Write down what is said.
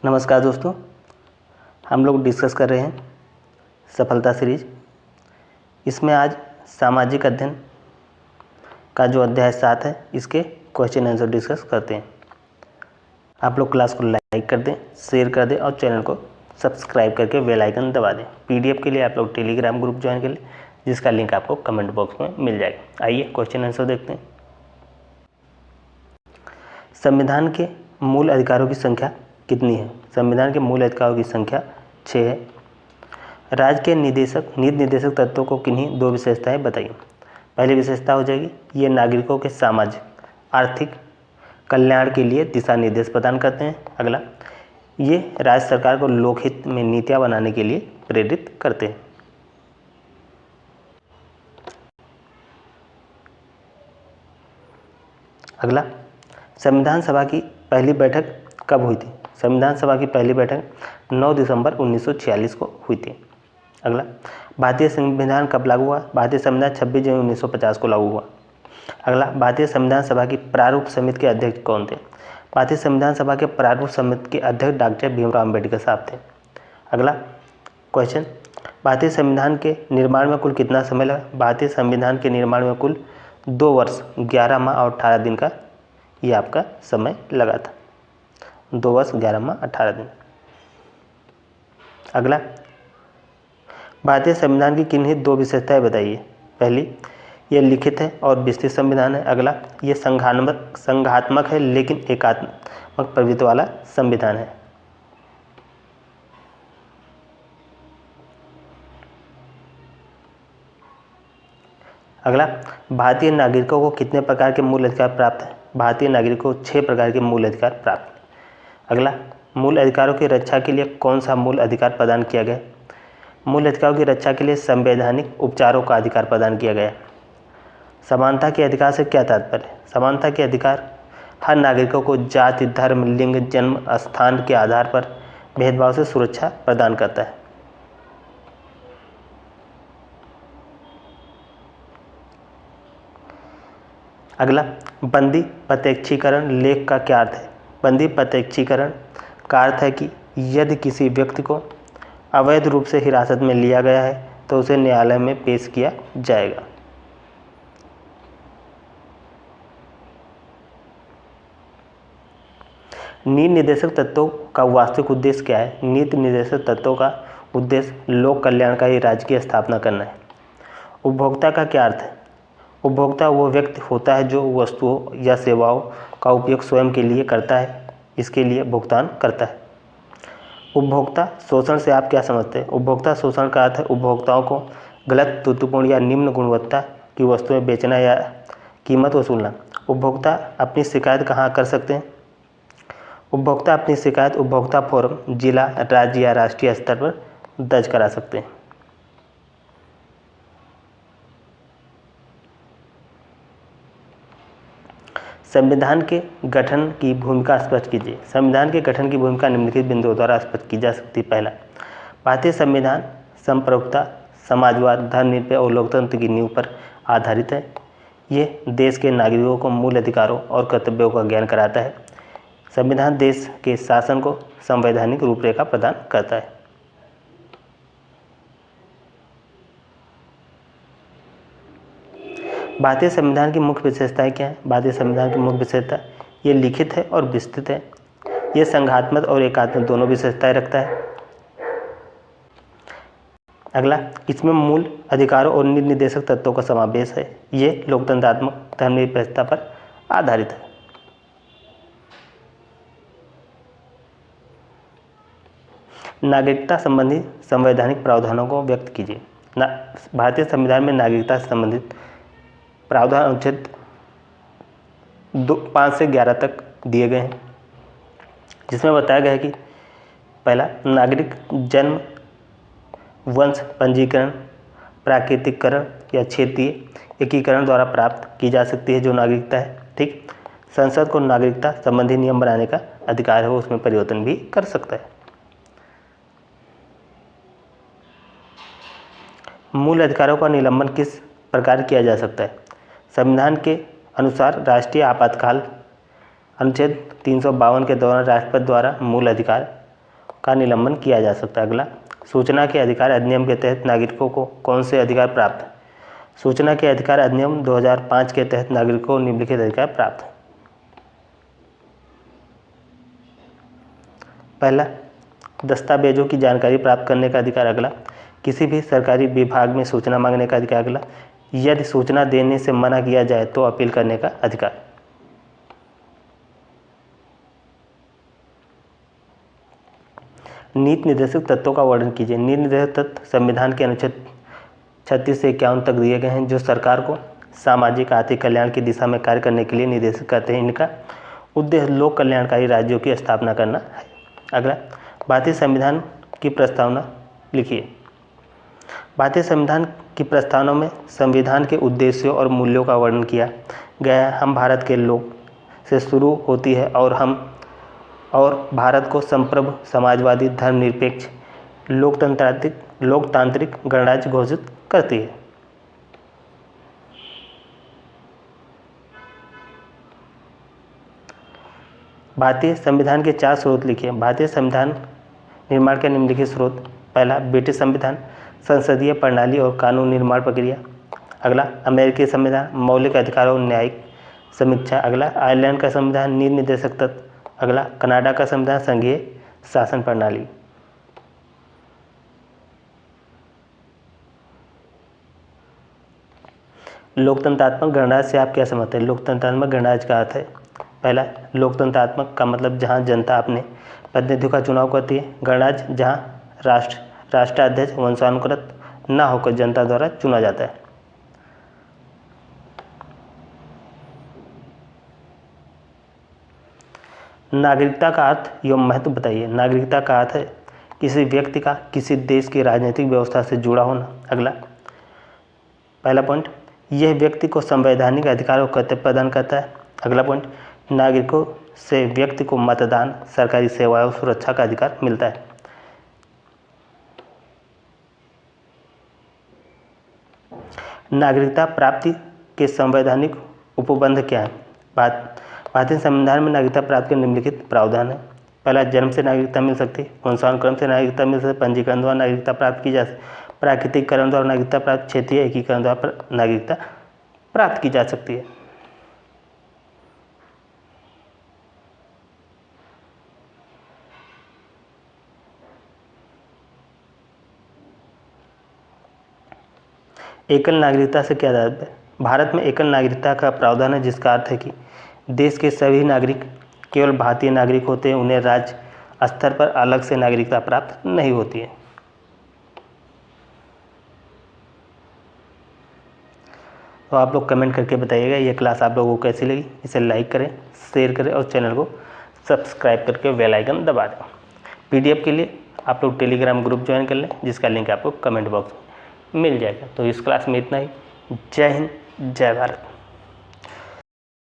नमस्कार दोस्तों, हम लोग डिस्कस कर रहे हैं सफलता सीरीज। इसमें आज सामाजिक अध्ययन का जो अध्याय 7 है, इसके क्वेश्चन आंसर डिस्कस करते हैं। आप लोग क्लास को लाइक कर दें, शेयर कर दें और चैनल को सब्सक्राइब करके बेल आइकन दबा दें। पीडीएफ के लिए आप लोग टेलीग्राम ग्रुप ज्वाइन कर लें, जिसका लिंक आपको कमेंट बॉक्स में मिल जाएगा। आइए क्वेश्चन आंसर देखते हैं। संविधान के मूल अधिकारों की संख्या कितनी है? संविधान के मूल अधिकारों की संख्या 6 है। राज्य के नीति निर्देशक तत्वों को किन्हीं 2 विशेषताएं बताइए। पहली विशेषता हो जाएगी, ये नागरिकों के सामाजिक आर्थिक कल्याण के लिए दिशा निर्देश प्रदान करते हैं। अगला, ये राज्य सरकार को लोकहित में नीतियां बनाने के लिए प्रेरित करते हैं। अगला, संविधान सभा की पहली बैठक कब हुई थी? संविधान सभा की पहली बैठक 9 दिसंबर 1946 को हुई थी। अगला, भारतीय संविधान कब लागू हुआ? भारतीय संविधान 26 जनवरी 1950 को लागू हुआ। अगला, भारतीय संविधान सभा की प्रारूप समिति के अध्यक्ष कौन थे? भारतीय संविधान सभा के प्रारूप समिति के अध्यक्ष डॉक्टर भीमराव अम्बेडकर साहब थे। अगला क्वेश्चन, भारतीय संविधान के निर्माण में कुल कितना समय लगा? भारतीय संविधान के निर्माण में कुल 2 वर्ष 11 माह और 18 दिन का ये आपका समय लगा था। 2 वर्ष 11 माह 18 दिन। अगला, भारतीय संविधान की किन्हीं 2 विशेषताएं बताइए। पहली, ये लिखित है और विस्तृत संविधान है। अगला, ये संघात्मक है लेकिन एकात्मक प्रवृत्ति वाला संविधान है। अगला, भारतीय नागरिकों को कितने प्रकार के मूल अधिकार प्राप्त है? भारतीय नागरिकों को 6 प्रकार के मूल अधिकार प्राप्त है। अगला, मूल अधिकारों की रक्षा के लिए कौन सा मूल अधिकार प्रदान किया गया? मूल अधिकारों की रक्षा के लिए संवैधानिक उपचारों का अधिकार प्रदान किया गया। समानता के अधिकार से क्या तात्पर्य? समानता के अधिकार हर नागरिकों को जाति, धर्म, लिंग, जन्म स्थान के आधार पर भेदभाव से सुरक्षा प्रदान करता है। अगला, बंदी प्रत्यक्षीकरण लेख का क्या अर्थ है? बंदी प्रत्यक्षीकरण का अर्थ है कि यदि किसी व्यक्ति को अवैध रूप से हिरासत में लिया गया है तो उसे न्यायालय में पेश किया जाएगा। नीति निर्देशक तत्वों का वास्तविक उद्देश्य क्या है? नीति निर्देशक तत्वों का उद्देश्य लोक कल्याणकारी राज्य की स्थापना करना है। उपभोक्ता का क्या अर्थ है? उपभोक्ता वो व्यक्ति होता है जो वस्तुओं या सेवाओं का उपयोग स्वयं के लिए करता है, इसके लिए भुगतान करता है। उपभोक्ता शोषण से आप क्या समझते हैं? उपभोक्ता शोषण का अर्थ है उपभोक्ताओं को गलत, त्रुटिपूर्ण या निम्न गुणवत्ता की वस्तुएं बेचना या कीमत वसूलना। उपभोक्ता अपनी शिकायत कहाँ कर सकते हैं? उपभोक्ता अपनी शिकायत उपभोक्ता फोरम, जिला, राज्य या राष्ट्रीय स्तर पर दर्ज करा सकते हैं। संविधान के गठन की भूमिका स्पष्ट कीजिए। संविधान के गठन की भूमिका निम्नलिखित बिंदुओं द्वारा स्पष्ट की जा सकती है। पहला, भारतीय संविधान संप्रभुता, समाजवाद, धर्मनिरपेक्ष और लोकतंत्र की नींव पर आधारित है। ये देश के नागरिकों को मूल अधिकारों और कर्तव्यों का ज्ञान कराता है। संविधान देश के शासन को संवैधानिक रूपरेखा प्रदान करता है। भारतीय संविधान की मुख्य विशेषताएं क्या है? भारतीय संविधान की मुख्य विशेषता, ये लिखित है और विस्तृत है। ये संघात्मक और एकात्मक दोनों विशेषताएं रखता है। अगला, इसमें मूल अधिकारों और नीति निर्देशक तत्वों का समावेश है। ये लोकतंत्रात्मक धर्मनिरपेक्षता पर आधारित है। नागरिकता संबंधी संवैधानिक प्रावधानों को व्यक्त कीजिए। भारतीय संविधान में नागरिकता से संबंधित प्रावधान अनुच्छेद 5 से 11 तक दिए गए हैं, जिसमें बताया गया है कि पहला, नागरिक जन्म, वंश पंजीकरण, प्राकृतिकरण या क्षेत्रीय एकीकरण द्वारा प्राप्त की जा सकती है जो नागरिकता है। ठीक, संसद को नागरिकता संबंधी नियम बनाने का अधिकार है, वो उसमें परिवर्तन भी कर सकता है। मूल अधिकारों का निलंबन किस प्रकार किया जा सकता है? संविधान के अनुसार राष्ट्रीय आपातकाल अनुच्छेद 352 के दौरान राष्ट्रपति द्वारा मूल अधिकार का निलंबन किया जा सकता है। अगला, सूचना के अधिकार अधिनियम के तहत नागरिकों को कौन से अधिकार प्राप्त है? सूचना के अधिकार अधिनियम 2005 के तहत नागरिकों को निम्नलिखित अधिकार प्राप्त है। पहला, दस्तावेजों की जानकारी प्राप्त करने का अधिकार। अगला, किसी भी सरकारी विभाग में सूचना मांगने का अधिकार। अगला, यदि सूचना देने से मना किया जाए तो अपील करने का अधिकार। नीति निर्देशक तत्वों का वर्णन कीजिए। नीति निर्देशक तत्व संविधान के अनुच्छेद 36 से 51 तक दिए गए हैं, जो सरकार को सामाजिक आर्थिक कल्याण की दिशा में कार्य करने के लिए निर्देशित करते हैं। इनका उद्देश्य लोक कल्याणकारी राज्यों की स्थापना करना है। अगला, भारतीय संविधान की प्रस्तावना लिखिए। भारतीय संविधान की प्रस्तावना में संविधान के उद्देश्यों और मूल्यों का वर्णन किया गया है। हम भारत के लोग से शुरू होती है और भारत को संप्रभु, समाजवादी, धर्मनिरपेक्ष, लोकतांत्रिक गणराज्य घोषित करती है। भारतीय संविधान के 4 स्रोत लिखिए। भारतीय संविधान निर्माण के निम्नलिखित स्रोत। पहला, ब्रिटिश संविधान, संसदीय प्रणाली और कानून निर्माण प्रक्रिया। अगला, अमेरिकी संविधान, मौलिक अधिकारों और न्यायिक समीक्षा। अगला, आयरलैंड का संविधान, नीति निर्देशक तत्व। अगला, कनाडा का संविधान, संघीय शासन प्रणाली। लोकतंत्रात्मक गणराज्य से आप क्या समझते हैं? लोकतंत्रात्मक गणराज्य का अर्थ है, पहला, लोकतंत्रात्मक का मतलब जहां जनता अपने प्रतिनिधियों का चुनाव करती है। गणराज्य जहां राष्ट्राध्यक्ष वंशानुगत न होकर जनता द्वारा चुना जाता है। नागरिकता का अर्थ एवं महत्व बताइए। नागरिकता का अर्थ है किसी व्यक्ति का किसी देश की राजनीतिक व्यवस्था से जुड़ा होना। अगला, पहला पॉइंट, यह व्यक्ति को संवैधानिक अधिकार और कर्तव्य प्रदान करता है। अगला पॉइंट, नागरिकों से व्यक्ति को मतदान, सरकारी सेवाएं और सुरक्षा का अधिकार मिलता है। नागरिकता प्राप्ति के संवैधानिक उपबंध क्या है? भारतीय संविधान में नागरिकता प्राप्ति के निम्नलिखित प्रावधान है। पहला, जन्म से नागरिकता मिल सकती है। वंशानुक्रम से नागरिकता मिल सकती है। पंजीकरण द्वारा नागरिकता प्राप्त की जा सकती है। प्राकृतिककरण द्वारा नागरिकता प्राप्त, क्षेत्रीय एकीकरण द्वारा नागरिकता प्राप्त की जा सकती है। एकल नागरिकता से क्या तात्पर्य? भारत में एकल नागरिकता का प्रावधान है, जिसका अर्थ है कि देश के सभी नागरिक केवल भारतीय नागरिक होते हैं। उन्हें राज्य स्तर पर अलग से नागरिकता प्राप्त नहीं होती है। तो आप लोग कमेंट करके बताइएगा ये क्लास आप लोगों को कैसी लगी। इसे लाइक करें, शेयर करें और चैनल को सब्सक्राइब करके बेल आइकन दबा दें। पीडीएफ के लिए आप लोग टेलीग्राम ग्रुप ज्वाइन कर लें, जिसका लिंक आपको कमेंट बॉक्स में मिल जाएगा। तो इस क्लास में इतना ही। जय हिंद, जय भारत।